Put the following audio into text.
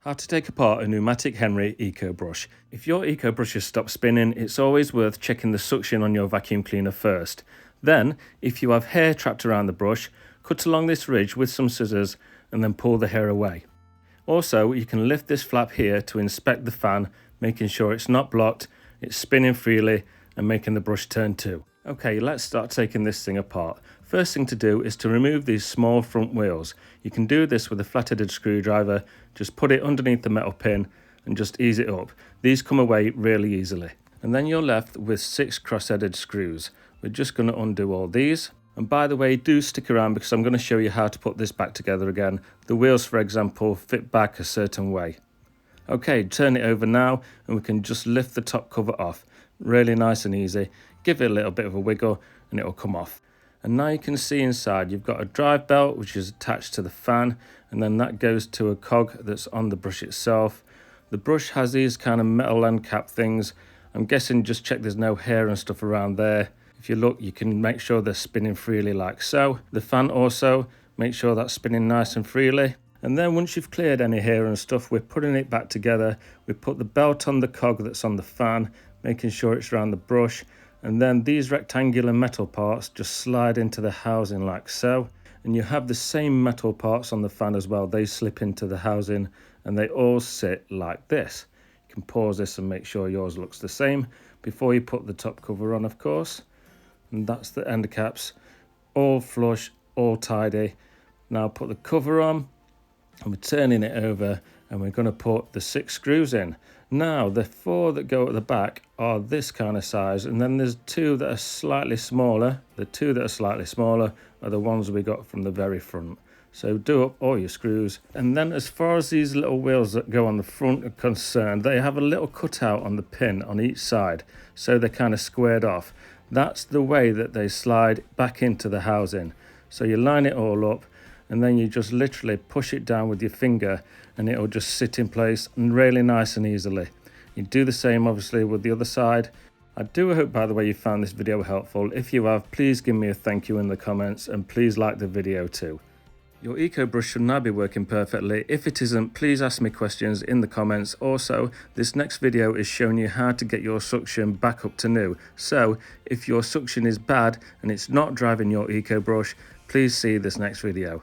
How to take apart a Numatic Henry Eco Brush. If your Eco Brush has stopped spinning, it's always worth checking the suction on your vacuum cleaner first. Then, if you have hair trapped around the brush, cut along this ridge with some scissors and then pull the hair away. Also, you can lift this flap here to inspect the fan, making sure it's not blocked, it's spinning freely and making the brush turn too. Okay, let's start taking this thing apart. First thing to do is to remove these small front wheels. You can do this with a flat-headed screwdriver. Just put it underneath the metal pin and just ease it up. These come away really easily. And then you're left with 6 cross-headed screws. We're just going to undo all these. And by the way, do stick around because I'm going to show you how to put this back together again. The wheels, for example, fit back a certain way. Okay, turn it over now and we can just lift the top cover off. Really nice and easy. Give it a little bit of a wiggle and it'll come off. And now you can see inside you've got a drive belt which is attached to the fan, and then that goes to a cog that's on the brush itself. The brush has these kind of metal end cap things. I'm guessing just check there's no hair and stuff around there. If you look, you can make sure they're spinning freely like so. The fan also, make sure that's spinning nice and freely. And then once you've cleared any hair and stuff, we're putting it back together. We put the belt on the cog that's on the fan, making sure it's around the brush. And then these rectangular metal parts just slide into the housing like so. And you have the same metal parts on the fan as well. They slip into the housing and they all sit like this. You can pause this and make sure yours looks the same before you put the top cover on, of course. And that's the end caps, all flush, all tidy. Now put the cover on and we're turning it over and we're going to put the 6 screws in. Now the 4 that go at the back are this kind of size, and then there's 2 that are slightly smaller. The 2 that are slightly smaller are the ones we got from the very front. So do up all your screws. And then as far as these little wheels that go on the front are concerned, they have a little cutout on the pin on each side, so they're kind of squared off. That's the way that they slide back into the housing. So you line it all up and then you just literally push it down with your finger and it'll just sit in place and really nice and easily. You do the same obviously with the other side. I do hope, by the way, you found this video helpful. If you have, please give me a thank you in the comments and please like the video too. Your Eco Brush should now be working perfectly. If it isn't, please ask me questions in the comments. Also, this next video is showing you how to get your suction back up to new. So, if your suction is bad and it's not driving your Eco Brush, please see this next video.